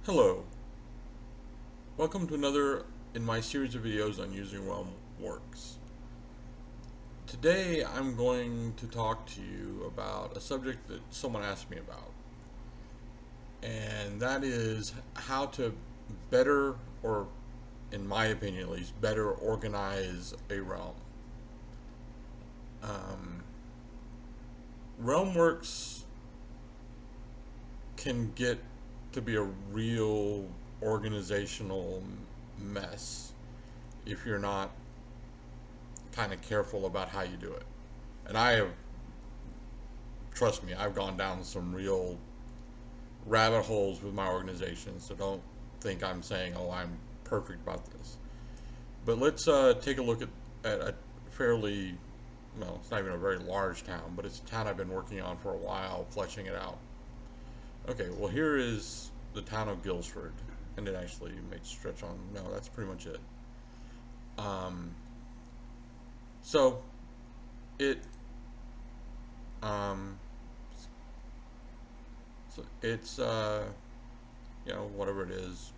Hello, welcome to another in my series of videos on using Realmworks. Today I'm going to talk to you about a subject that someone asked me about, and that is how to better, or in my opinion at least, better organize a realm. Um, Realmworks can get to be a real organizational mess if you're not kind of careful about how you do it. And I have, trust me, I've gone down some real rabbit holes with my organization, so don't think I'm saying, oh, I'm perfect about this. But let's take a look at a fairly, well, it's not even a very large town, but it's a town I've been working on for a while, fleshing it out. Okay, well, here is the town of Guilsford, and it actually may stretch on. No, that's pretty much it. Um, so it um, it's whatever it is,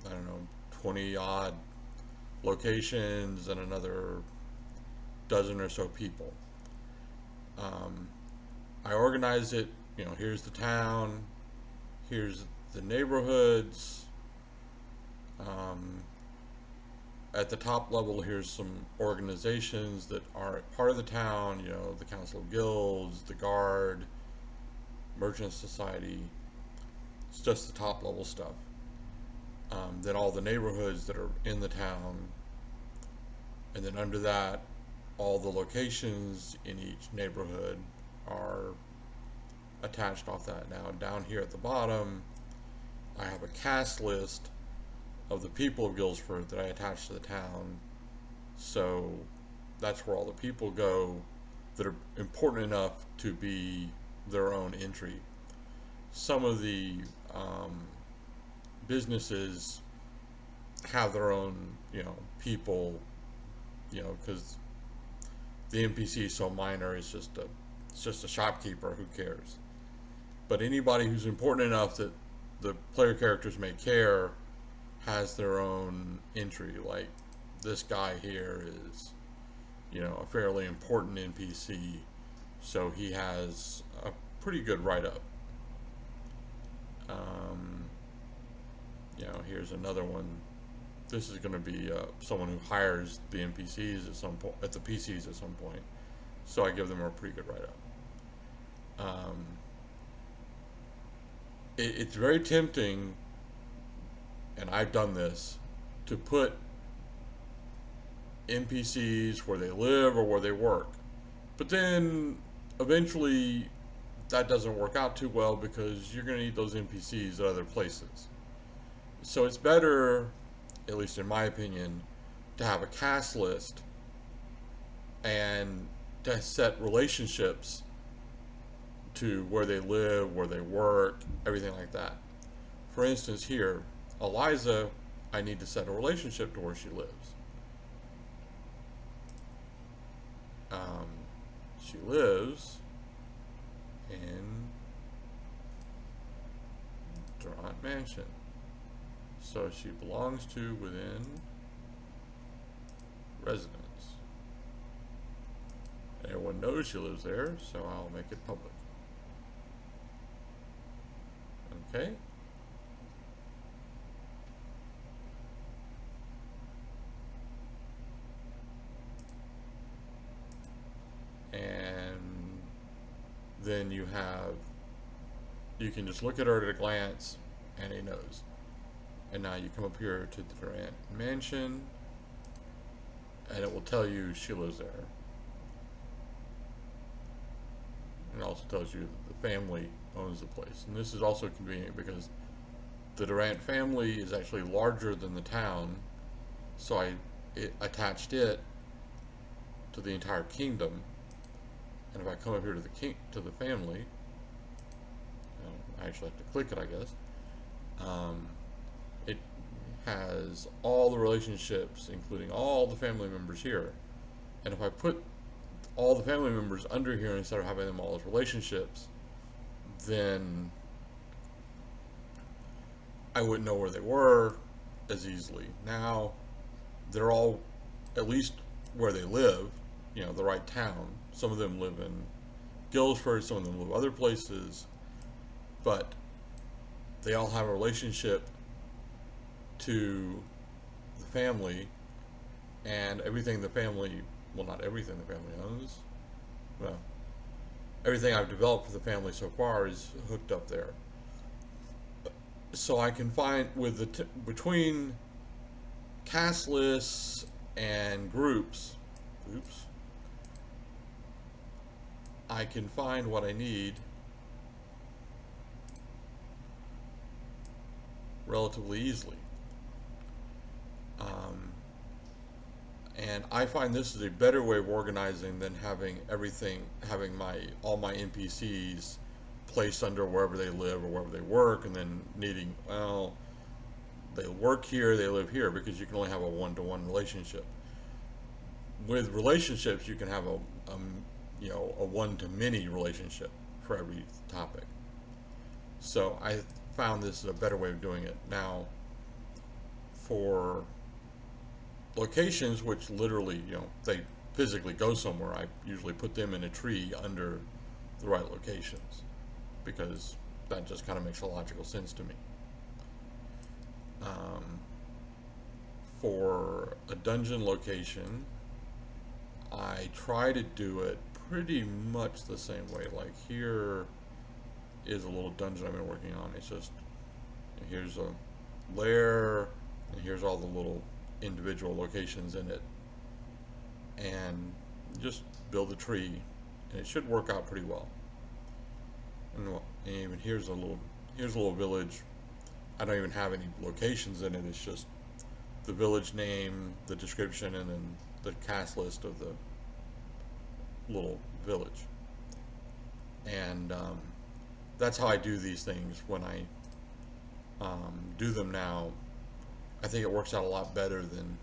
I don't know, 20 odd locations and another dozen or so people. Um, I organize it. Here's the town, here's the neighborhoods. Um, at the top level, here's some organizations that are part of the town. The Council of Guilds, the Guard, Merchant Society. It's just the top level stuff. Then all the neighborhoods that are in the town, and then under that, all the locations in each neighborhood are attached off that. Now, down here at the bottom, I have a cast list of the people of Guilsford that I attach to the town. So that's where all the people go that are important enough to be their own entry. Some of the businesses have their own, people, because the NPC is so minor. It's just a shopkeeper. Who cares? But anybody who's important enough that the player characters may care has their own entry. Like this guy here is, a fairly important NPC, so he has a pretty good write up. Um, here's another one. This is going to be someone who hires the NPCs at some point, at the PCs at some point. So I give them a pretty good write up. It's very tempting, and I've done this, to put NPCs where they live or where they work. But then eventually that doesn't work out too well because you're going to need those NPCs at other places. So it's better, at least in my opinion, to have a cast list and to set relationships to where they live, where they work, everything like that. For instance, here, Eliza, I need to set a relationship to where she lives. She lives in Durant Mansion. So she belongs to within residence. Everyone knows she lives there, so I'll make it public. Okay? And then you can just look at her at a glance and it knows. And now you come up here to the Durant Mansion and it will tell you she lives there. And it also tells you that the family owns the place. And this is also convenient because the Durant family is actually larger than the town, so I attached it to the entire kingdom. And if I come up here to the family, I actually have to click it, I guess. It has all the relationships, including all the family members here. And if I put all the family members under here instead of having them all as relationships, then I wouldn't know where they were as easily. Now they're all at least where they live, you know, the right town. Some of them live in Guilford, some of them live other places, but they all have a relationship to the family, and everything the family, well, not everything the family owns, well, everything I've developed for the family so far is hooked up there. So I can find with between cast lists and groups, oops, I can find what I need relatively easily. Um, and I find this is a better way of organizing than having having all my NPCs placed under wherever they live or wherever they work, and then needing, well, they work here, they live here, because you can only have a one-to-one relationship. With relationships, you can have you know, a one-to-many relationship for every topic. So I found this is a better way of doing it. Now, for locations which literally, you know, they physically go somewhere, I usually put them in a tree under the right locations, because that just kind of makes a logical sense to me. For a dungeon location, I try to do it pretty much the same way. Like, here is a little dungeon I've been working on. It's just, here's a lair, and here's all the little individual locations in it, and just build a tree, and it should work out pretty well. And even here's a little village. I don't even have any locations in it. It's just the village name, the description, and then the cast list of the little village. And that's how I do these things when I do them now. I think it works out a lot better than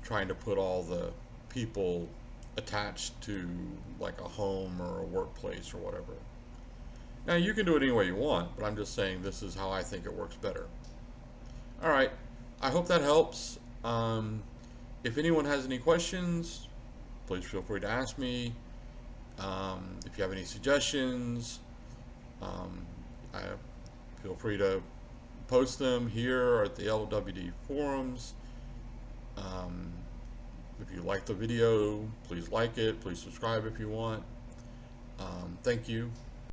trying to put all the people attached to like a home or a workplace or whatever. Now, you can do it any way you want, but I'm just saying this is how I think it works better. All right, I hope that helps. If anyone has any questions, please feel free to ask me. If you have any suggestions, I feel free to post them here or at the LWD forums. If you like the video, please like it. Please subscribe if you want. Thank you.